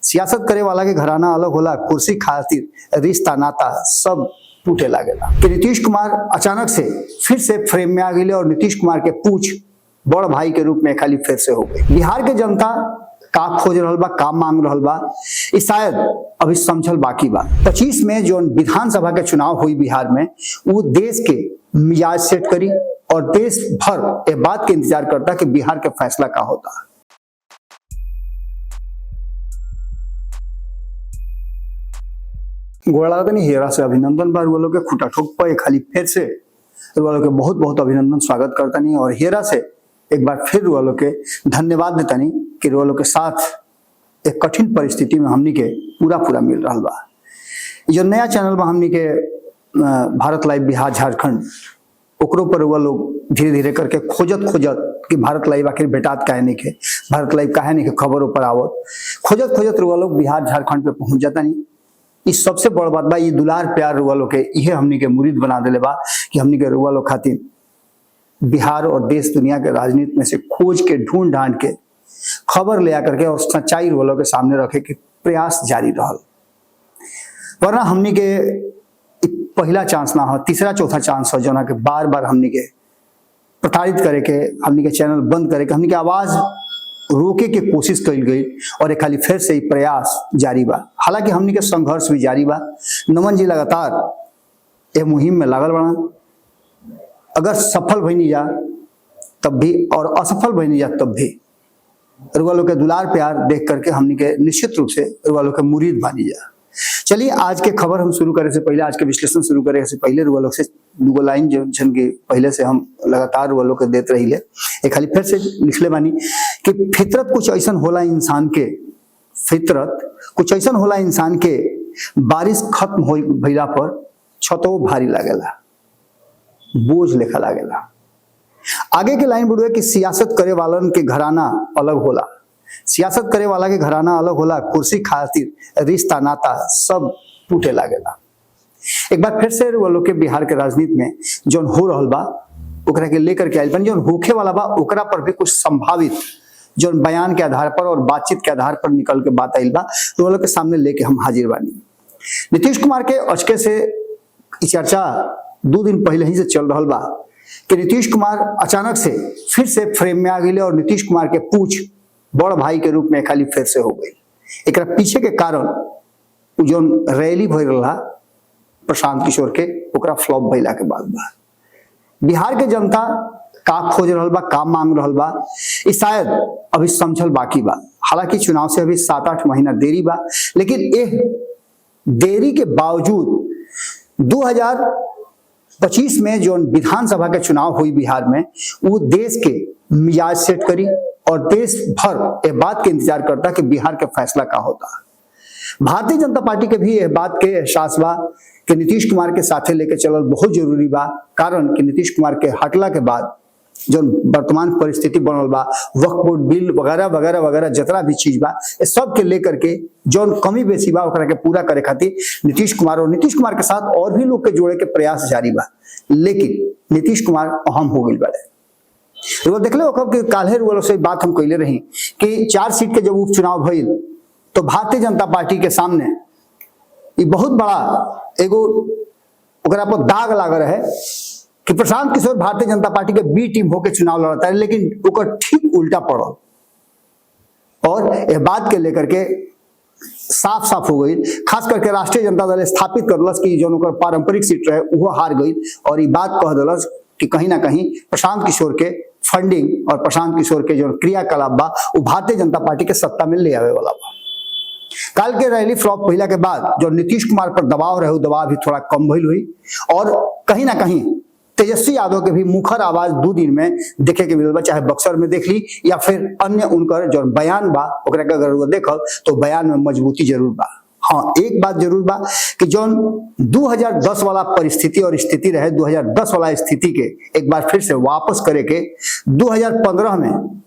सियासत करे वाला के घराना अलग होला, कुर्सी खातिर रिश्ता नाता सब टूटे लागेला। कि नीतीश कुमार अचानक से फिर से फ्रेम में आ गए और नीतीश कुमार के पूछ बड़ भाई के रूप में खाली फिर से हो गई। बिहार के जनता का खोज रहल बा, का मांग रहल बा, ई शायद अभी समझल बाकी बा। 25 में जो विधानसभा के चुनाव हुई बिहार में, वो देश के मिजाज सेट करी और देश भर ये बात के इंतजार करता कि बिहार के फैसला का होता। गोड़ा नहीं हेरा से अभिनंदन बार वालों के खुटा ठोक पे खाली फिर से वालों के बहुत बहुत अभिनंदन स्वागत करता नहीं और हेरा से एक बार फिर वालों के धन्यवाद देता नहीं कि वालों के साथ एक कठिन परिस्थिति में हमनी के पूरा मिल रहा बा। जो नया चैनल बा हमनी के भारत लाइव बिहार झारखंड, ओकरो पर वो लोग धीरे धीरे करके खोजत कि भारत लाइव आखिर भेटात काहे नहीं के, भारत लाइव काहे नहीं के खबरों पर आवत, खोजत वो लोग बिहार झारखंड पे पहुंच जाता नहीं। इस सबसे बड़ बात बा, ये दुलार प्यार रुआ लोग के इहे हमनी के मुरीद बना देले बा कि हमनी के रुआ लोग खातिर बिहार और देश दुनिया के राजनीति में से खोज के ढूंढ ढांड के खबर ले आकर के और सच्चाई रुआ लोग के सामने रखे के प्रयास जारी रहल। वरना हमनी के पहला चांस ना हो, तीसरा चौथा चांस हो जो ना के बार बार हमनी के प्रताड़ित करे के, हमनी के चैनल बंद करे के, हमनी के आवाज रोके के कोशिश कल गई और एक खाली फिर से ही प्रयास जारी बा। हालांकि हमनी के संघर्ष भी जारी बा। नमन जी लगातार ये मुहिम में लागल बना, अगर सफल भई जा तब भी और असफल भई जा तब भी रुआ लोग के दुलार प्यार देख करके हमनी के निश्चित रूप से रुआ लोग के मुरीद बानी जा। चलिए आज के खबर हम शुरू करे से पहले, आज के विश्लेषण शुरू करे से पहले रुआ लोग से दूगो लाइन जो जन के पहले से हम लगातार रुआ लोग के देते रही एक खाली फिर से लिखले बानी कि फितरत कुछ ऐसा होला इंसान के, फितरत कुछ ऐसा होला इंसान के, बारिश खत्म हो भइला पर छतो भारी लागेला, बोझ लेखा लागेला। आगे के लाइन बुढ़वे कि सियासत करे वालन के घराना अलग होला, सियासत करे वाला के घराना अलग होला, कुर्सी खातिर रिश्ता नाता सब टूटे लागेला। एक बार फिर से वो लोग के बिहार के राजनीति में जो हो रहल बा ओकरा के लेकर के आइल बनी, जो होखे वाला बा ओकरा पर भी कुछ संभावित जो बयान के आधार पर और बातचीत के आधार पर निकल के बात आइल बा, तो वो लोग के सामने लेके हम हाजिर बानी। नीतीश कुमार के अचके से चर्चा 2 दिन पहले ही से चल रहा बा कि नीतीश कुमार अचानक से फिर से फ्रेम में आ गए और नीतीश कुमार के पूछ बड़ भाई के रूप में खाली फिर से हो गई। एक पीछे के कारण जो रैली भई रहा प्रशांत किशोर के, ओकरा फ्लॉप भइला के बाद बा। बिहार के जनता का खोज रहल बा, का मांग रहल बा, ई शायद अभी समझल बाकी बा। हालांकि चुनाव से अभी 7-8 महीना देरी बा, लेकिन ये देरी के बावजूद 2025 में जो विधानसभा के चुनाव हुई बिहार में, वो देश के मिजाज सेट करी और देश भर ये बात के इंतजार करता कि बिहार के फैसला का होता। भारतीय जनता पार्टी के भी यह बात के एहसास बा कि नीतीश कुमार के साथे लेके चलल बहुत जरूरी बा, कारण कि नीतीश कुमार के हटला के बाद जो वर्तमान परिस्थिति बनल बा, वक्फ बोर्ड बिल वगैरह वगैरह वगैरह जितना भी चीज बा, ये सब के लेकर के जो कमी बेसी बा ओकरा के पूरा करे खातिर नीतीश कुमार और नीतीश कुमार के साथ और भी लोग के जोड़े के प्रयास जारी बा। लेकिन नीतीश कुमार अहम हो गई बड़े वो देखले कि काल्हे वालों से बात हम कहले रही कि 4 सीट के जब उपचुनाव भइल तो भारतीय जनता पार्टी के सामने ये बहुत बड़ा एगो ओकरा पर दाग लाग रहे कि प्रशांत किशोर भारतीय जनता पार्टी के बी टीम होकर चुनाव लड़ता है, लेकिन ओकर ठीक उल्टा पड़ल और यह बात के लेकर के साफ हो गई। खास करके राष्ट्रीय जनता दल स्थापित करलस कि जो ओकर पारंपरिक सीट रहे वो हार गई और ये बात कह दिलस कि कहीं ना कहीं प्रशांत किशोर के फंडिंग और प्रशांत किशोर के जो क्रियाकलाप बा वो भारतीय जनता पार्टी के सत्ता में ले आवे वाला बा। काल के रैली फ्लॉप पहिला के बाद जो नीतीश कुमार पर दबाव रहे, दबाव भी थोड़ा कम भइल हुई और कहीं ना कहीं तेजस्वी यादव के भी मुखर आवाज 2 दिन में देखे के मिलल बा, चाहे बक्सर में देख ली या फिर अन्य उनकर जो बयान बा ओकरा के अगर देखल तो बयान में मजबूती जरूर बा। हाँ, एक बात जरूर बा कि जो 2010 वाला परिस्थिति और स्थिति रहे, 2010 वाला स्थिति के एक बार फिर से वापस करे के 2015 में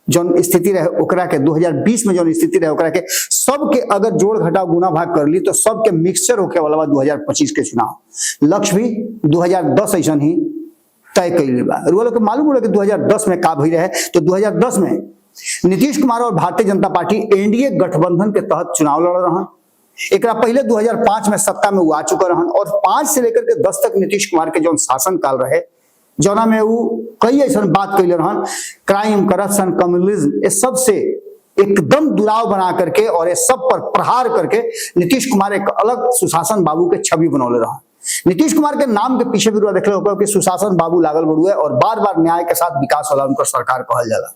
जो स्थिति रहे ओकरा के 2020 में जो स्थिति रहे ओकरा के सबके अगर जोड़ घटाव गुना भाग कर ली तो सबके मिक्सचर होके वाला बा 2025 के चुनाव। लक्ष्य भी 2010 ऐसा ही तय कैल बा। लोग के मालूम हो कि 2010 में का भई रहे, तो 2010 में नीतीश कुमार और भारतीय जनता पार्टी एनडीए गठबंधन के तहत चुनाव लड़ रहन। एक पहले 2005 में सत्ता में वो आ चुका रहन और 5 से लेकर के 10 तक नीतीश कुमार के जो शासन काल रहे, जौना में वो कई ऐसा बात कैले रहन, क्राइम, करप्शन, कम्युनिज्म, ये सब से एकदम दुराव बना करके और ये सब पर प्रहार करके नीतीश कुमार एक अलग सुशासन बाबू के छवि बनौले रहन। नीतीश कुमार के नाम के पीछे भी देख लो कि सुशासन बाबू लागल बड़ुए और बार बार न्याय के साथ विकास वाला उनका सरकार कहल जाला।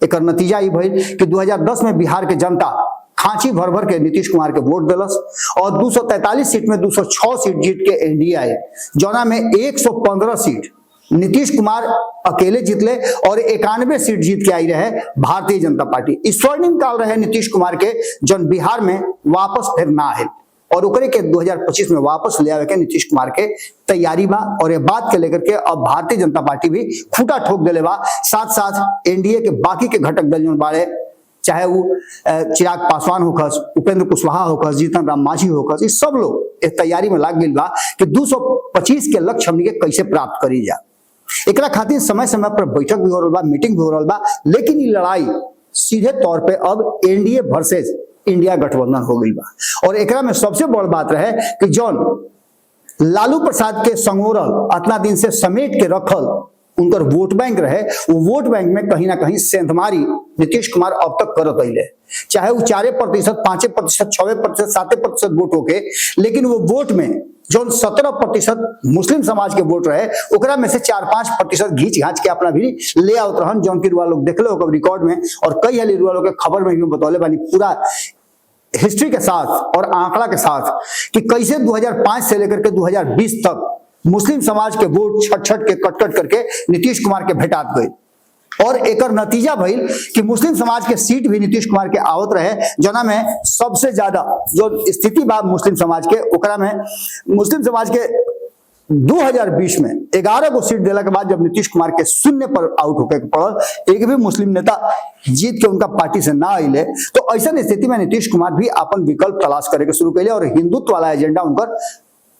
एक नतीजा ये भइल कि 2010 में बिहार के जनता खांची भर भर के नीतीश कुमार के वोट दिलस और 243 सीट में 206 सीट जीत के एनडीए आए, जौना में 115 सीट नीतीश कुमार अकेले जीतले और 91 सीट जीत के आई रहे भारतीय जनता पार्टी। स्वर्णिम काल रहे नीतीश कुमार के, जौन बिहार में वापस फिर ना आए और ओकरे के 2025 में वापस ले आवे के नीतीश कुमार के तैयारी बा। और ये बात के लेकर के अब भारतीय जनता पार्टी भी खूंटा ठोक देले बा। साथ साथ एनडीए के बाकी के घटक दल जोन बाड़े, चाहे वो चिराग पासवान होखस, उपेंद्र कुशवाहा होखस, जीतन राम मांझी होखस, ये सब लोग इस तैयारी में लाग गइल बा कि 225 के लक्ष्य हमनी के कैसे प्राप्त करी जा। एकरा खातिर समय समय पर बैठक भी हो रहल बा, मीटिंग भी हो रहल बा, लेकिन ये लड़ाई सीधे तौर पे अब एनडीए वर्सेस इंडिया गठबंधन हो गई बा। और एकरा में सबसे बड़ बात रहे कि जौन लालू प्रसाद के संगोरल अतना दिन से समेट के रखल उनकर वोट बैंक रहे, वो वोट बैंक में कहीं ना कहीं सेंधमारी नीतीश कुमार अब तक करत अइले, चाहे वो 4%, 5%, 6%, 7% वोट होके, लेकिन वो वोट में जो 17% मुस्लिम समाज के वोट रहे ओकरा में से 4-5% घींच घाच के अपना भी ले आवत रहन, जौन की रुआ लोग देखले हो रिकॉर्ड में और कई हाली रुआ लोग के खबर में भी बतौले बानी पूरा हिस्ट्री के साथ और आंकड़ा के साथ कि कैसे 2005 से लेकर के 2020 तक मुस्लिम समाज के वोट छट के कट करके नीतीश कुमार के भेटात गए और एकर नतीजा भइल कि मुस्लिम समाज के सीट भी नीतीश कुमार के आवत रहे, जना में सबसे ज्यादा जो स्थिति बा मुस्लिम समाज के, ओकरा में मुस्लिम समाज के 2020 में 11 को सीट देला के बाद जब नीतीश कुमार के शून्य पर आउट होके पड़ल, एक भी मुस्लिम नेता जीत के उनका पार्टी से ना आइले, तो ऐसा स्थिति में नीतीश कुमार भी अपन विकल्प तलाश करे के शुरू कैले और हिंदुत्व वाला एजेंडा उनकर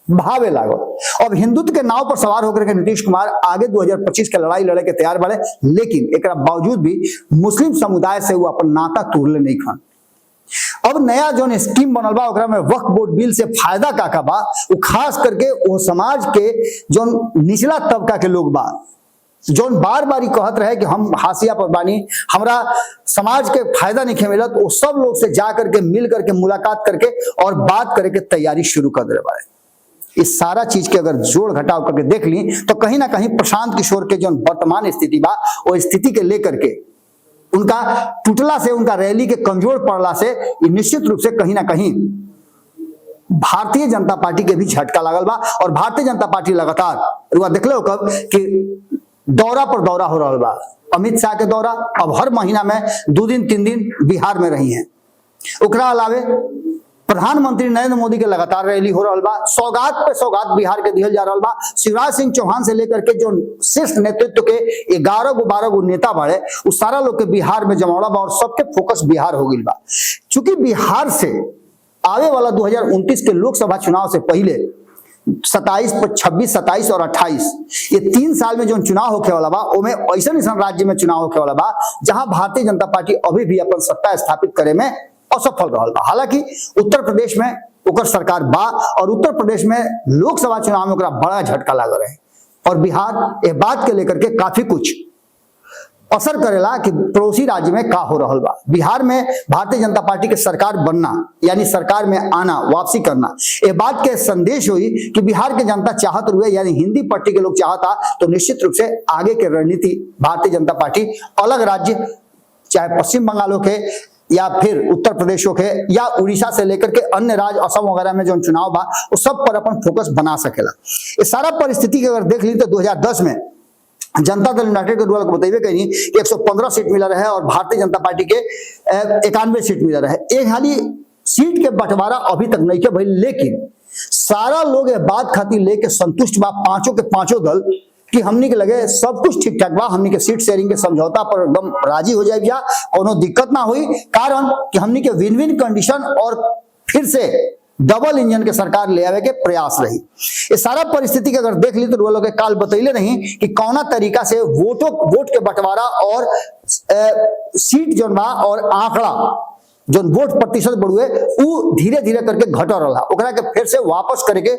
भावे लागल। अब हिंदुत्व के नाव पर सवार होकर के नीतीश कुमार आगे 2025 के लड़ाई लड़े के तैयार बड़े, लेकिन एक बावजूद भी मुस्लिम समुदाय से वो अपन नाता तोड़ले नहीं खान। अब नया जो स्कीम बनल बा ओकरा में वक्फ बोर्ड बिल से फायदा का बा, वो खास करके वो समाज के जो निचला तबका के लोग बा, जो बार बार कहत रहे कि हम हाशिया पर बानी, हमरा समाज के फायदा नहीं मिलत, वो सब लोग से जा करके मिल करके मुलाकात करके और बात करे के तैयारी शुरू कर दे बारे। इस सारा चीज के अगर जोड़ घटाव करके देख ली तो कहीं ना कहीं प्रशांत किशोर के जो वर्तमान स्थिति बा वो स्थिति के लेकर के उनका टूटला से, उनका रैली के कमजोर पड़ला से निश्चित रूप से कहीं ना कहीं भारतीय जनता पार्टी के भी झटका लागल बा। और भारतीय जनता पार्टी लगातार देख लो कब कि दौरा पर दौरा हो रहा बा। अमित शाह के दौरा अब हर महीना में 2 दिन 3 दिन बिहार में रही हैं। ओकरा अलावे प्रधानमंत्री नरेंद्र मोदी के लगातार रैली हो रहा बा, सौगात पे सौगात बिहार के दिहल जा रहा बा। शिवराज सिंह चौहान से लेकर के जो शीर्ष नेतृत्व के 11 गो नेता बाड़े, उस सारा लोग के बिहार में जमावड़ा बा और सबके फोकस बिहार हो गई बा। चूंकि बिहार से आवे वाला 2029 के लोकसभा चुनाव से पहले 27, 26, 27 और 28 ये 3 साल में जो चुनाव होके वाला बा, ओमे ऐसा राज्य में चुनाव होके वाला बा जहां भारतीय जनता पार्टी अभी भी अपन सत्ता स्थापित करे में असफल रहा बा। हालांकि उत्तर प्रदेश में ओकर सरकार बा और उत्तर प्रदेश में लोकसभा चुनाव में ओकरा बड़ा झटका लग रहे और बिहार ये बात के लेकर के काफी कुछ असर करेला कि पड़ोसी राज्य में का हो रहा बा। बिहार में भारतीय जनता पार्टी के सरकार बनना यानी सरकार में आना, वापसी करना, ये बात के संदेश हुई कि बिहार के जनता चाहत हुए यानी हिंदी पट्टी के लोग चाहता तो निश्चित रूप से आगे के रणनीति भारतीय जनता पार्टी अलग राज्य चाहे पश्चिम बंगाल हो के या फिर उत्तर प्रदेश हो के या उड़ीसा से लेकर के अन्य राज्य असम वगैरह में जो चुनाव बा वो सब पर अपन फोकस बना सकेला। इस सारा परिस्थिति के अगर देख ली तो 2010 में जनता दल यूनाइटेड के द्वारा बताइए कहीं कि 115 सीट मिला रहे और भारतीय जनता पार्टी के 91 सीट मिला रहे। एक हाली सीट के बंटवारा अभी तक नहीं के भाई, लेकिन सारा लोग ये बात खातिर लेके संतुष्ट बा, पांचों के पांचों दल कि हमनी के लगे सब कुछ ठीक ठाक बा, हमनी के सीट शेयरिंग के समझौता पर एकदम राजी हो जाए, कोनो दिक्कत ना हुई। कारण कि हमनी के विन विन कंडीशन और फिर से डबल इंजन के सरकार ले आवे के प्रयास रही। ये सारा परिस्थिति के अगर देख ली तो वो लोग के काल बतैले नहीं कि कौना तरीका से वोट के बंटवारा और सीट जोन बा और आंकड़ा जो वोट प्रतिशत बढ़ुए वो धीरे धीरे करके घट रहा, ओकरा के फिर से वापस करे के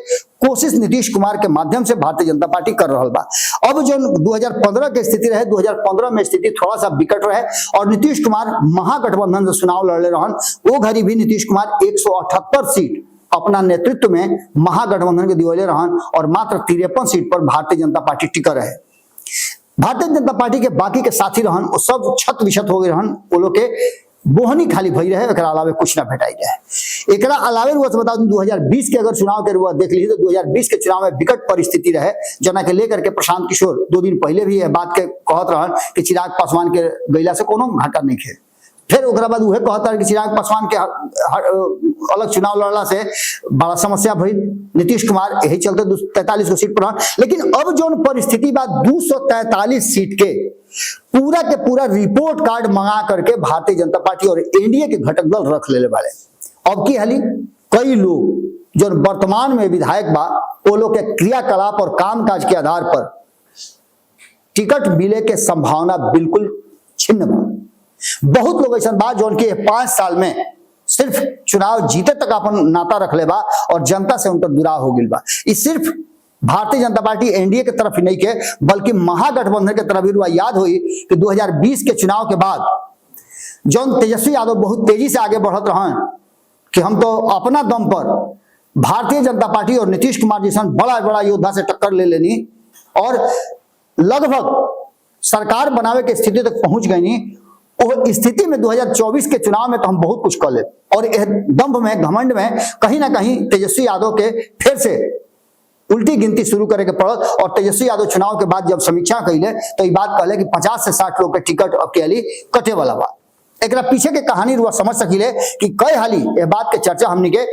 कोशिश नीतीश कुमार के माध्यम से भारतीय जनता पार्टी कर रहा बा। अब जो 2015 के स्थिति रहे, 2015 में स्थिति थोड़ा सा विकट रहे और नीतीश कुमार महागठबंधन से चुनाव लड़ले रहन। वो घड़ी भी नीतीश कुमार 178 सीट अपना नेतृत्व में महागठबंधन के दिवले रहन और मात्र 53 सीट पर भारतीय जनता पार्टी टिका रहे। भारतीय जनता पार्टी के बाकी के साथी रहन वो सब छत विछत हो गए रहन, वो लोग के बोहनी खाली भई रहे, एकरा अलावे कुछ ना भेटाई रहे। एकरा अलावे रुआ बता दूं 2020 के अगर चुनाव के रुआ देख ली तो 2020 के चुनाव में विकट परिस्थिति रहे, जना के लेकर के प्रशांत किशोर 2 दिन पहले भी यह बात के कहत रहन कि चिराग पासवान के गैला से कोनो घाटा नहीं खे। फिर ओकरा बाद उहे कहता कि चिराग पासवान के अलग चुनाव लड़ला से बड़ा समस्या भई, नीतीश कुमार यही चलते 243 को सीट पर रहन। लेकिन अब जो परिस्थिति बा 243 सीट के पूरा के पूरा रिपोर्ट कार्ड मंगा करके भारतीय जनता पार्टी और एनडीए के घटक दल रख ले वाले। अब की हाली कई लोग जो वर्तमान में विधायक बा वो लोग के क्रियाकलाप और कामकाज के आधार पर टिकट मिले के संभावना बिल्कुल छिन्न बा। बहुत लोग ऐसा बा जो उनके 5 साल में सिर्फ चुनाव जीते तक अपन नाता रख ले बा और जनता से उनका दुराव हो गई बा। इस सिर्फ भारतीय जनता पार्टी एनडीए के तरफ ही नहीं के बल्कि महागठबंधन के तरफ भी याद हुई कि 2020 के चुनाव के बाद जौन तेजस्वी यादव बहुत तेजी से आगे बढ़त रहन कि हम तो अपना दम पर भारतीय जनता पार्टी और नीतीश कुमार जैसा बड़ा बड़ा योद्धा से टक्कर ले लेनी और लगभग सरकार बनावे के स्थिति तक पहुंच गई नहीं। वो स्थिति में 2024 के चुनाव में तो हम बहुत कुछ कर ले और दंभ में घमंड में कहीं ना कहीं तेजस्वी यादव के फिर से उल्टी गिनती शुरू करे के पड़त और तेजस्वी यादव चुनाव के बाद जब समीक्षा कैले तो ये बात कहले कि 50 से 60 लोग के टिकट अकेली कटे वाला बा। एक पीछे के कहानी रुआ समझ सकिले कि कई हाली यह बात के चर्चा हमनी के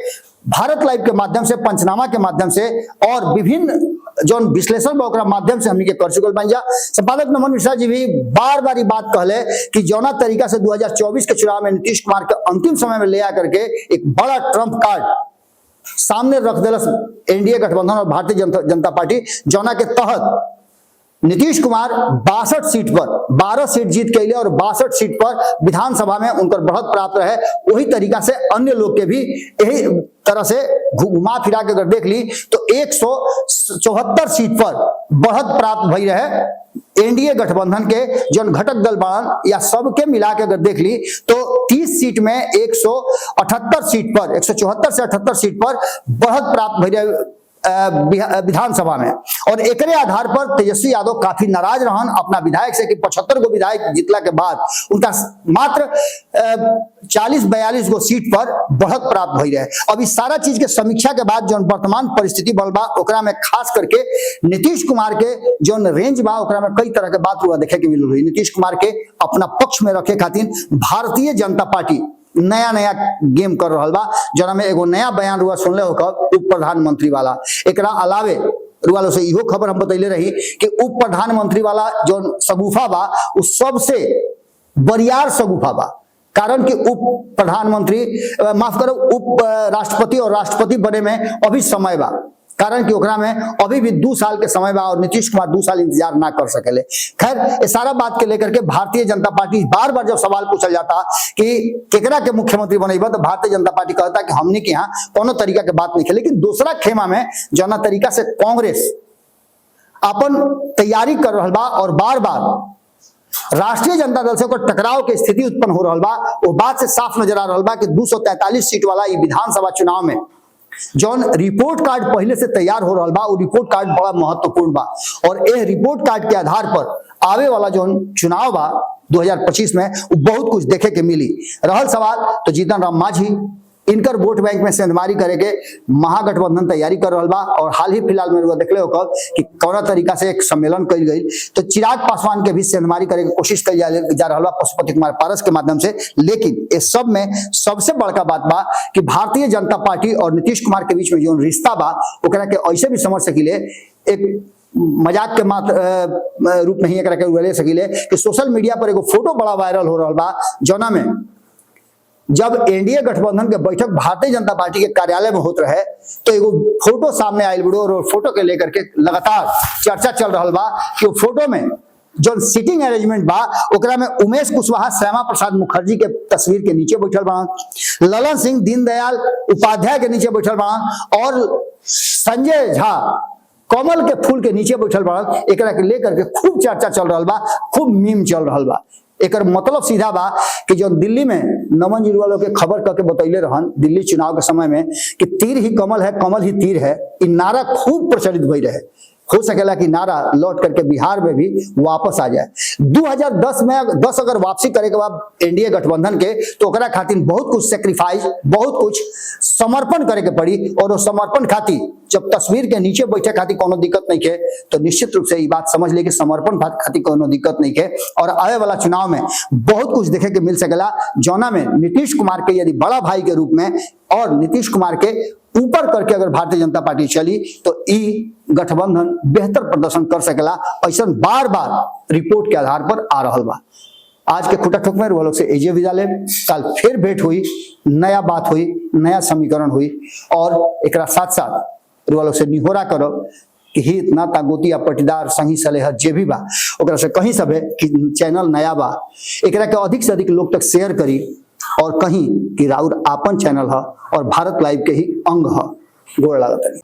भारत लाइव के माध्यम से, पंचनामा के माध्यम से और विभिन्न जो विश्लेषण माध्यम से हमनी के कर चुकल बन जा। संपादक नमन मिश्रा जी भी बार बार बात कहले कि जौना तरीका से 2024 के चुनाव में नीतीश कुमार के अंतिम समय में ले आकर के एक बड़ा ट्रम्प कार्ड सामने रख दिलस एनडीए गठबंधन और भारतीय जनता पार्टी, जौना के तहत नीतीश कुमार 62 सीट पर 12 सीट जीत के लिए और 62 सीट पर विधानसभा में उनकर बढ़त प्राप्त रहे। वही तरीका से अन्य लोग के भी यही तरह से घुमा फिरा के अगर देख ली तो 174 सीट पर बढ़त प्राप्त भई रहे। एनडीए गठबंधन के जो घटक दल बान या सबके मिला के अगर देख ली तो 30 सीट में 178 सीट पर 174 से 78 सीट पर बढ़त प्राप्त भई रहे विधानसभा में। और एकरे आधार पर तेजस्वी यादव काफी नाराज रहन अपना विधायक से कि 75 गो विधायक जीतला के बाद उनका मात्र 40-42 गो सीट पर बढ़त प्राप्त भई रहे। अब इस सारा चीज के समीक्षा के बाद जो वर्तमान परिस्थिति बल बा ओकरा में खास करके नीतीश कुमार के जो रेंज बा ओकरा में कई तरह के बात हुआ देखे के मिल रही। नीतीश कुमार के अपना पक्ष में रखे खातिर भारतीय जनता पार्टी नया नया गेम कर रहा बा, जना में एगो नया बयान रुआ सुनले हो कब उप प्रधानमंत्री वाला। एकरा अलावे रुआ से इहो खबर हम बतैले रही कि उप प्रधानमंत्री वाला जो सगुफा बा उस सबसे बरियार सगुफा बा। कारण कि उप प्रधानमंत्री माफ करो उप राष्ट्रपति और राष्ट्रपति बने में अभी समय बा, कारण कि ओकरा में अभी भी 2 साल के समय बा और नीतीश कुमार 2 साल इंतजार ना कर सकेले। खैर ये सारा बात के लेकर के भारतीय जनता पार्टी बार बार जब सवाल पूछल जाता कि केकरा के मुख्यमंत्री बनेबा तो भारतीय जनता पार्टी कहता कि हमने के यहाँ कोनो तरीका के बात नहीं है। लेकिन दूसरा खेमा में जना तरीका से कांग्रेस अपन तैयारी कर रहा बा और बार बार राष्ट्रीय जनता दल से टकराव के स्थिति उत्पन्न हो रहा बा, वो बात से साफ नजर आ रहा बा कि 243 सीट वाला ये विधानसभा चुनाव में जौन रिपोर्ट कार्ड पहले से तैयार हो रहा बा वो रिपोर्ट कार्ड बड़ा महत्वपूर्ण बा। और यह रिपोर्ट कार्ड के आधार पर आवे वाला जौन चुनाव बा 2025 में वो बहुत कुछ देखे के मिली। रहल सवाल तो जीतन राम मांझी इनकर वोट बैंक में सेंधमारी करे के महागठबंधन तैयारी कर रहा बा। और हाल ही फिलहाल में देखले हो कब कि कौना तरीका से एक सम्मेलन कल गई तो चिराग पासवान के भी सेंधमारी करे के कोशिश कल जा रहा बा पशुपति कुमार पारस के माध्यम से। लेकिन इस सब में सबसे बड़का बात बा कि भारतीय जनता पार्टी और नीतीश कुमार के बीच में जो रिश्ता बा ओकरा के ऐसे भी समझ सकिले, एक मजाक के मात्र रूप में ही एकरा के ले सकिले कि सोशल मीडिया पर एगो फोटो बड़ा वायरल हो रहा बा जौना में जब एनडीए गठबंधन के बैठक भारतीय जनता पार्टी के कार्यालय में होत रहे तो एगो फोटो सामने आयल बड़ो और फोटो के लेकर के लगातार चर्चा चल रहा बा कि वो फोटो में जो सीटिंग अरेंजमेंट बा ओकरा में उमेश कुशवाहा श्यामा प्रसाद मुखर्जी के तस्वीर के नीचे बैठल बा, ललन सिंह दीनदयाल उपाध्याय के नीचे बैठल बा और संजय झा कमल के फूल के नीचे बैठल बा। एकरा के लेकर के खूब चर्चा चल रहा बा, खूब मीम चल रहा बा। एकर मतलब सीधा बा कि जो दिल्ली में नमन जी वालों के खबर करके बतैले रहन दिल्ली चुनाव के समय में कि तीर ही कमल है, कमल ही तीर है, इ नारा खूब प्रचलित भई रहे। हो सकेला कि नारा लौट करके बिहार में भी वापस आ जाए। 2010 में 10 अगर वापसी करे के बाद एनडीए गठबंधन के तो ओकरा खातिर बहुत कुछ सेक्रीफाइस, बहुत कुछ समर्पण करे के पड़ी और वो समर्पण खातिर जब तस्वीर के नीचे बैठे खातिर कोनो दिक्कत नहीं के तो निश्चित रूप से ये बात समझ ले कि समर्पण खातिर कोनो दिक्कत नहीं के। और आने वाला चुनाव में बहुत कुछ देखे के मिल सकेला, जौना में नीतीश कुमार के यदि बड़ा भाई के रूप में और नीतीश कुमार के ऊपर करके अगर भारतीय जनता पार्टी चली तो ई गठबंधन बेहतर प्रदर्शन कर सकेला। ऐसा बार बार रिपोर्ट के आधार पर आ रहा बा। आज के खुटा ठोक में लोग से एजे विदा ले, कल फिर भेंट हुई, नया बात हुई, नया समीकरण हुई और एक साथ साथ लोग से निहोरा करो कि हित नाता गोतिया पटीदार संगी सलेह जे भी बा ओकरा से कहीं सब है कि चैनल नया बा, एकरा के अधिक से अधिक लोग तक शेयर करी और कहीं कि राउर आपन चैनल है और भारत लाइव के ही अंग है। गोड़ लागत।